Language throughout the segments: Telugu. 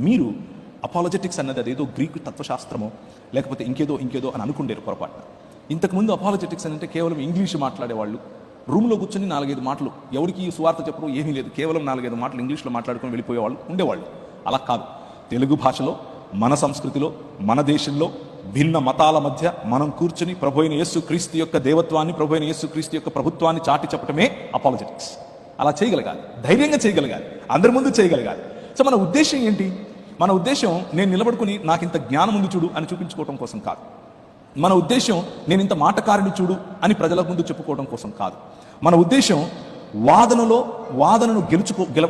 మీరు అపాలజెటిక్స్ అన్నది అదేదో గ్రీకు తత్వశాస్త్రమో లేకపోతే ఇంకేదో అని అనుకుండేరు పొరపాటున. ఇంతకుముందు అపాలజెటిక్స్ అంటే కేవలం ఇంగ్లీష్ మాట్లాడేవాళ్ళు, రూమ్లో కూర్చొని 4-5 మాటలు, ఎవరికి సువార్త చెప్పడం ఏమీ లేదు, కేవలం 4-5 మాటలు ఇంగ్లీష్లో మాట్లాడుకొని వెళ్ళిపోయేవాళ్ళు ఉండేవాళ్ళు. అలా కాదు, తెలుగు భాషలో, మన సంస్కృతిలో, మన దేశంలో భిన్న మతాల మధ్య మనం కూర్చుని ప్రభు అయిన యేసు క్రీస్తు యొక్క దేవత్వాన్ని, ప్రభు అయిన యేసు క్రీస్తు యొక్క ప్రభుత్వాన్ని చాటి చెప్పటమే అపాలజెటిక్స్. అలా చేయగలగాలి, ధైర్యంగా చేయగలగాలి, అందరి ముందు చేయగలగాలి. సో మన ఉద్దేశం ఏంటి? మన ఉద్దేశం నేను నిలబడుకుని నాకు ఇంత జ్ఞానం ఉంది చూడు అని చూపించుకోవడం కోసం కాదు. మన ఉద్దేశం నేను ఇంత మాటకారిని చూడు అని ప్రజల ముందు చెప్పుకోవడం కోసం కాదు. మన ఉద్దేశం వాదనను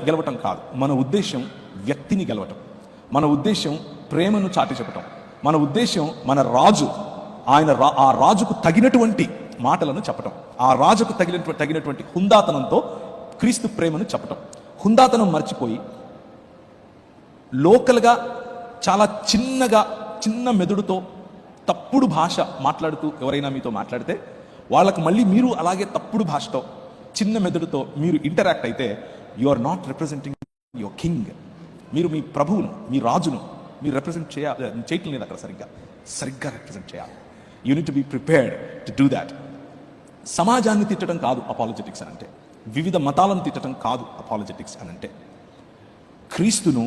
గెలవటం కాదు. మన ఉద్దేశం వ్యక్తిని గెలవటం. మన ఉద్దేశం ప్రేమను చాటి చెప్పటం. మన ఉద్దేశం మన రాజు, ఆ రాజుకు తగినటువంటి మాటలను చెప్పటం, ఆ రాజుకు తగినటువంటి హుందాతనంతో క్రీస్తు ప్రేమను చెప్పటం. హుందాతనం మర్చిపోయి లోకల్గా చాలా చిన్న మెదడుతో తప్పుడు భాష మాట్లాడుతూ ఎవరైనా మీతో మాట్లాడితే వాళ్ళకు మళ్ళీ మీరు అలాగే తప్పుడు భాషతో చిన్న మెదడుతో మీరు ఇంటరాక్ట్ అయితే you are not representing your king. మీరు మీ ప్రభువును, మీ రాజును మీరు రిప్రజెంట్ చేయటం లేదు. అక్కడ సరిగ్గా రిప్రజెంట్ చేయాలి. You need to be prepared to do that. సమాజాన్ని తిట్టడం కాదు అపాలజెటిక్స్ అని అంటే, వివిధ మతాలను తిట్టడం కాదు అపాలజెటిక్స్ అని అంటే, క్రీస్తును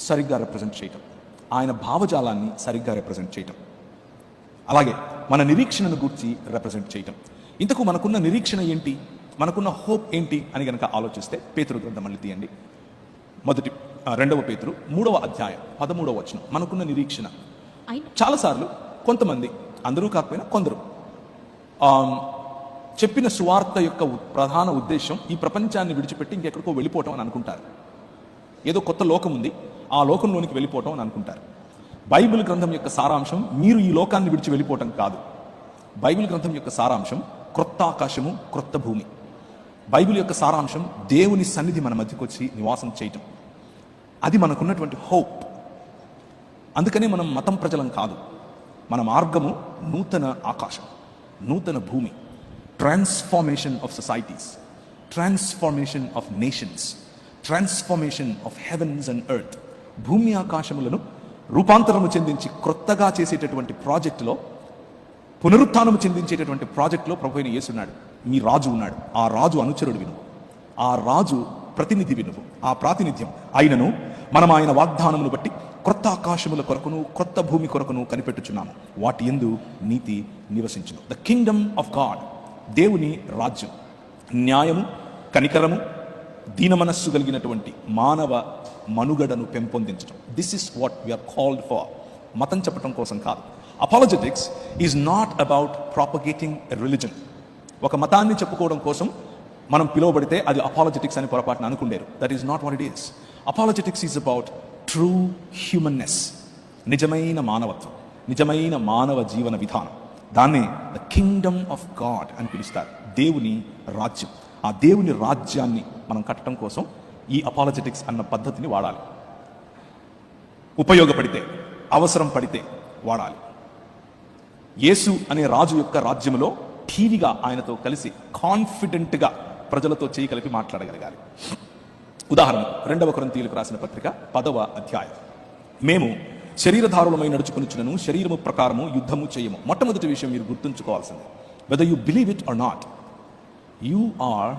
సరిగ్గా రిప్రజెంట్ చేయటం, ఆయన భావజాలాన్ని సరిగ్గా రిప్రజెంట్ చేయటం, అలాగే మన నిరీక్షణను గురించి రిప్రజెంట్ చేయటం. ఇంతకు మనకున్న నిరీక్షణ ఏంటి, మనకున్న హోప్ ఏంటి అని కనుక ఆలోచిస్తే పేతురు గ్రంథం మళ్ళీ తీయండి, 2 పేతురు 3వ అధ్యాయం 13వ వచనం. మనకున్న నిరీక్షణ చాలాసార్లు కొంతమంది, అందరూ కాకపోయినా కొందరు, చెప్పిన సువార్త యొక్క ప్రధాన ఉద్దేశం ఈ ప్రపంచాన్ని విడిచిపెట్టి ఇంకెక్కడికో వెళ్ళిపోవటం అని అనుకుంటారు. ఏదో కొత్త లోకం ఉంది, ఆ లోకంలోనికి వెళ్ళిపోవటం అని అనుకుంటారు. బైబిల్ గ్రంథం యొక్క సారాంశం మీరు ఈ లోకాన్ని విడిచి వెళ్ళిపోవటం కాదు. బైబిల్ గ్రంథం యొక్క సారాంశం క్రొత్త ఆకాశము, క్రొత్త భూమి. బైబిల్ యొక్క సారాంశం దేవుని సన్నిధి మన మధ్యకు వచ్చి నివాసం చేయటం. అది మనకున్నటువంటి హోప్. అందుకనే మనం మతం ప్రజలం కాదు. మన మార్గము నూతన ఆకాశం, నూతన భూమి, transformation of societies, transformation of nations, transformation of heavens and earth. భూమి ఆకాశములను రూపాంతరము చెందించి క్రొత్తగా చేసేటటువంటి ప్రాజెక్టులో, పునరుత్థానము చెందించేటటువంటి ప్రాజెక్టులో ప్రభు అయిన యేసు ఉన్నాడు. మీ రాజు ఉన్నాడు. ఆ రాజు అనుచరుడు వినువు, ఆ రాజు ప్రతినిధి వినువు. ఆ ప్రాతినిధ్యం అయినను మనం ఆయన వాగ్దానమును బట్టి క్రొత్త ఆకాశముల కొరకును క్రొత్త భూమి కొరకును కనిపెట్టుచున్నాము, వాటి యందు నీతి నివసించును. ద కింగ్డమ్ ఆఫ్ గాడ్, దేవుని రాజ్యం, న్యాయము, కనికరము, దీన మనస్సు కలిగినటువంటి మానవ మనుగడను పెంపొందించడం. This is what we are called for. మతం చెప్పడం కోసం కాదు. Apologetics is not about propagating a religion. ఒక మతాన్ని చెప్పుకోవడం కోసం మనం పిలువబడితే అది అపాలజెటిక్స్ అని పొరపాటున అనుకుండేరు. That is not what it is. Apologetics is about true humanness, నిజమైన మానవత్వం, నిజమైన మానవ జీవన విధానం. దాన్నే ద కింగ్డమ్ ఆఫ్ గాడ్ అని పిలుస్తారు. దేవుని రాజ్యం. ఆ దేవుని రాజ్యాన్ని మనం కట్టడం కోసం ఈ అపాలజెటిక్స్ అన్న పద్ధతిని వాడాలి. ఉపయోగపడితే, అవసరం పడితే వాడాలి. యేసు అనే రాజు యొక్క రాజ్యంలో ఠీవిగా ఆయనతో కలిసి కాన్ఫిడెంట్గా ప్రజలతో చేయి కలిపి మాట్లాడగలగాలి. ఉదాహరణకు 2వ కొరింథీయులకు రాసిన పత్రిక 10వ అధ్యాయం. మేము శరీరధారులమై నడుచుకొనుచున్నను శరీరము ప్రకారము యుద్ధము చేయము. మొట్టమొదటి విషయం మీరు గుర్తుంచుకోవాల్సింది, whether you believe it or not, you are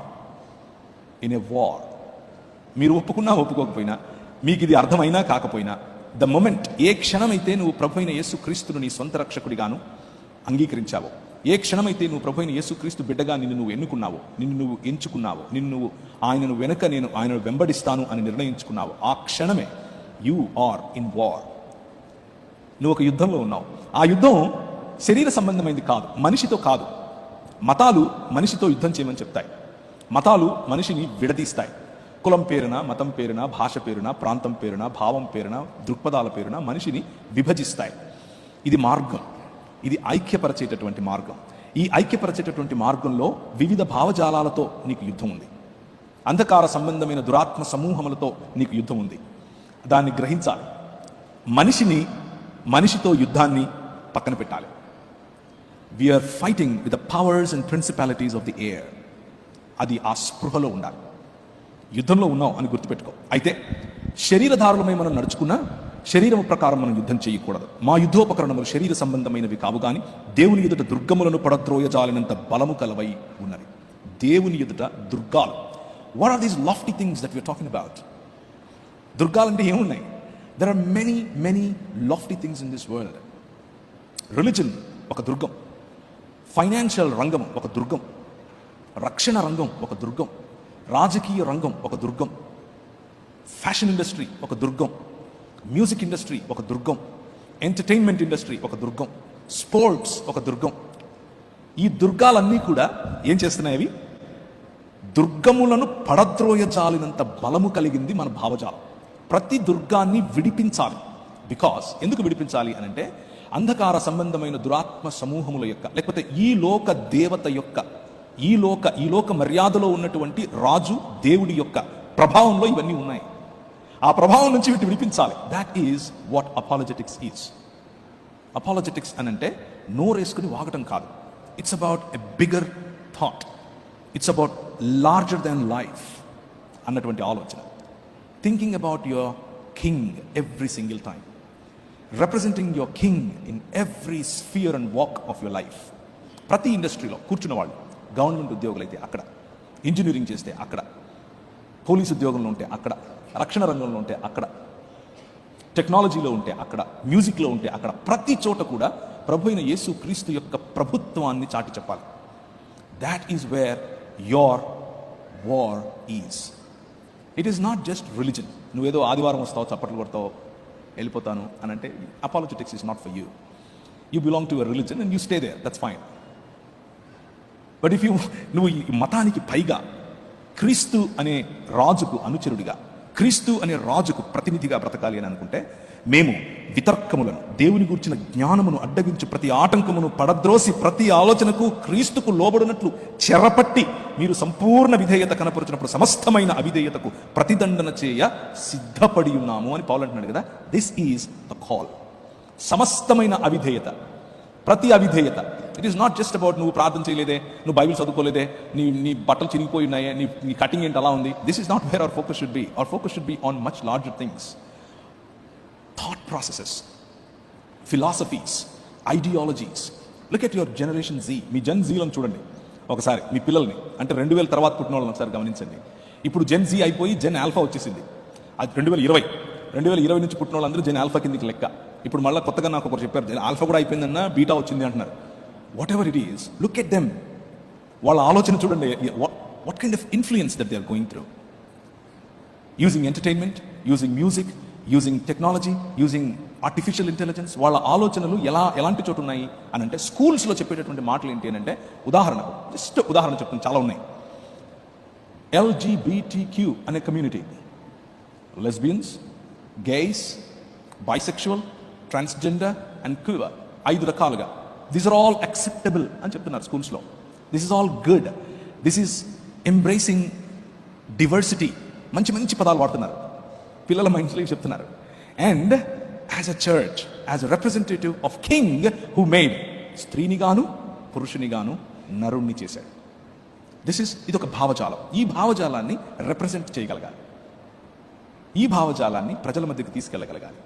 in a war. మీరు ఒప్పుకున్నా ఒప్పుకోకపోయినా, మీకు ఇది అర్థమైనా కాకపోయినా, ద మొమెంట్, ఏ క్షణమైతే నువ్వు ప్రభు అయిన యేసు క్రీస్తును నీ సొంత రక్షకుడిగాను అంగీకరించావో, ఏ క్షణమైతే నువ్వు ప్రభు అయిన యేసు క్రీస్తు బిడ్డగా నిన్ను నువ్వు ఎన్నుకున్నావో, నిన్ను నువ్వు ఎంచుకున్నావో, ఆయనను వెనక నేను ఆయనను వెంబడిస్తాను అని నిర్ణయించుకున్నావో, ఆ క్షణమే యు ఆర్ ఇన్ వార్. నువ్వు ఒక యుద్ధంలో ఉన్నావు. ఆ యుద్ధం శరీర సంబంధమైంది కాదు, మనిషితో కాదు. మతాలు మనిషితో యుద్ధం చేయమని చెప్తాయి. మతాలు మనిషిని విడదీస్తాయి. కులం పేరున, మతం పేరున, భాష పేరున, ప్రాంతం పేరున, భావం పేరున, దృక్పథాల పేరున మనిషిని విభజిస్తాయి. ఇది మార్గం, ఇది ఐక్యపరచేటటువంటి మార్గం. ఈ ఐక్యపరచేటటువంటి మార్గంలో వివిధ భావజాలాలతో నీకు యుద్ధం ఉంది. అంధకార సంబంధమైన దురాత్మ సమూహములతో నీకు యుద్ధం ఉంది. దాన్ని గ్రహించాలి. మనిషితో యుద్ధాన్ని పక్కన పెట్టాలి. We are fighting with the powers and principalities of the air. అది ఆ స్పృహలో ఉండాలి. యుద్ధంలో ఉన్నావు అని గుర్తుపెట్టుకో. అయితే శరీరధారులమై మనం నడుచుకున్నా శరీరం ప్రకారం మనం యుద్ధం చేయకూడదు. మా యుద్ధోపకరణములు శరీర సంబంధమైనవి కావు కానీ దేవుని ఎదుట దుర్గములను పడద్రోయజాలినంత బలము కలవై ఉన్నవి. దేవుని ఎదుట దుర్గాలు. What are these lofty things that we're talking about? దుర్గాలంటే ఏమున్నాయి? There are many lofty things in this world. Religion ఒక దుర్గం, ఫైనాన్షియల్ రంగం ఒక దుర్గం, రక్షణ రంగం ఒక దుర్గం, రాజకీయ రంగం ఒక దుర్గం, ఫ్యాషన్ ఇండస్ట్రీ ఒక దుర్గం, మ్యూజిక్ ఇండస్ట్రీ ఒక దుర్గం, ఎంటర్టైన్మెంట్ ఇండస్ట్రీ ఒక దుర్గం, స్పోర్ట్స్ ఒక దుర్గం. ఈ దుర్గాలన్నీ కూడా ఏం చేస్తున్నాయి? అవి దుర్గములను పడద్రోయజాలినంత బలము కలిగింది మన భావజాలం. ప్రతి దుర్గాన్ని విడిపించాలి. బికాస్ ఎందుకు విడిపించాలి అనంటే అంధకార సంబంధమైన దురాత్మ సమూహముల యొక్క, లేకపోతే ఈ లోక దేవత యొక్క, ఈ లోక మర్యాదలో ఉన్నటువంటి రాజు దేవుడి యొక్క ప్రభావంలో ఇవన్నీ ఉన్నాయి. ఆ ప్రభావం నుంచి వీటిని విడిపించాలి. That is what apologetics is. Apologetics అనంటే నోరేసుకుని వాగటం కాదు. It's about a bigger thought. It's about larger than life అన్నటువంటి ఆలోచన. Thinking about your king every single time. Representing your king in every sphere and walk of life లైఫ్. ప్రతి ఇండస్ట్రీలో కూర్చున్న వాళ్ళు, గవర్నమెంట్ ఉద్యోగులు అయితే అక్కడ, ఇంజనీరింగ్ చేస్తే అక్కడ, పోలీస్ ఉద్యోగంలో ఉంటే అక్కడ, రక్షణ రంగంలో ఉంటే అక్కడ, టెక్నాలజీలో ఉంటే అక్కడ, మ్యూజిక్లో ఉంటే అక్కడ, ప్రతి చోట కూడా ప్రభు అయిన యేసు క్రీస్తు యొక్క ప్రభుత్వాన్ని చాటి చెప్పాలి. That is where your war is. It is not just religion. నువ్వేదో ఆదివారం వస్తావు, చప్పట్లు కొడతావు, వెళ్ళిపోతాను అని అంటే apologetics is not for you. You belong to a religion and you stay there, that's fine. But if నువ్వు ఈ మతానికి పైగా క్రీస్తు అనే రాజుకు అనుచరుడిగా, క్రీస్తు అనే రాజుకు ప్రతినిధిగా బ్రతకాలి అని అనుకుంటే, మేము వితర్కములను, దేవుని గురించిన జ్ఞానమును అడ్డగించు ప్రతి ఆటంకమును పడద్రోసి ప్రతి ఆలోచనకు క్రీస్తుకు లోబడినట్లు చెరపట్టి మీరు సంపూర్ణ విధేయత కనపరుచినప్పుడు సమస్తమైన అవిధేయతకు ప్రతిదండన చేయ సిద్ధపడి ఉన్నాము అని పౌలు అంటున్నాడు కదా. This is the call. సమస్తమైన అవిధేయత, ప్రతి అవిధేయత. It is not just about నువ్వు ప్రార్థన చేయలేదే, నువ్వు బైబిల్ చదువుకోలేదే, నీ బట్టలు చిరిగిపోయి ఉన్నాయే, నీ కటింగ్ ఏంటి అలా ఉంది. This is not where our focus should be. Our focus should be on much larger things. Thought processes, philosophies, ideologies. Look at your generation Z. మీ జన్ జీలను చూడండి ఒకసారి, మీ పిల్లల్ని. అంటే 2000 తర్వాత పుట్టిన వాళ్ళని ఒకసారి గమనించండి. ఇప్పుడు జెన్ జీ అయిపోయి జెన్ ఆల్ఫా వచ్చేసింది. అది 2020 నుంచి పుట్టిన వాళ్ళందరూ జెన్ ఆల్ఫా కిందికి లెక్క. ఇప్పుడు మళ్ళీ కొత్తగా నాకు ఒకరు చెప్పారు, జెన్ ఆల్ఫా కూడా అయిపోయిందన్న, బీటా వచ్చింది అంటున్నారు. Whatever it is, look at them. వాళ్ళ ఆలోచన చూడండి. What kind of influence that they are going through. Using entertainment, using music, using technology, using artificial intelligence. వాళ్ళ ఆలోచనలు ఎలాంటి చోటు ఉన్నాయి అని అంటే, స్కూల్స్లో చెప్పేటటువంటి మాటలు ఏంటి అని అంటే, ఉదాహరణకు జస్ట్ ఉదాహరణ చెప్తాను, చాలా ఉన్నాయి. LGBTQ అనే community, lesbians, gays, bisexual, transgender and queer, 5 రకాలుగా. దీస్ ఆర్ ఆల్ యాక్సెప్టబుల్ అని చెప్తున్నారు స్కూల్స్లో. This is all good. This is embracing diversity. మంచి పదాలు వాడుతున్నారు, పిల్లల మైండ్స్లో చెప్తున్నారు. And as a church, as a representative of king who made, స్త్రీని గాను పురుషుని గాను నరుణ్ణి చేశాడు. ఇది ఒక భావజాలం. ఈ భావజాలాన్ని రిప్రజెంట్ చేయగలగాలి, ఈ భావజాలాన్ని ప్రజల మధ్యకి తీసుకెళ్ళగలగాలి.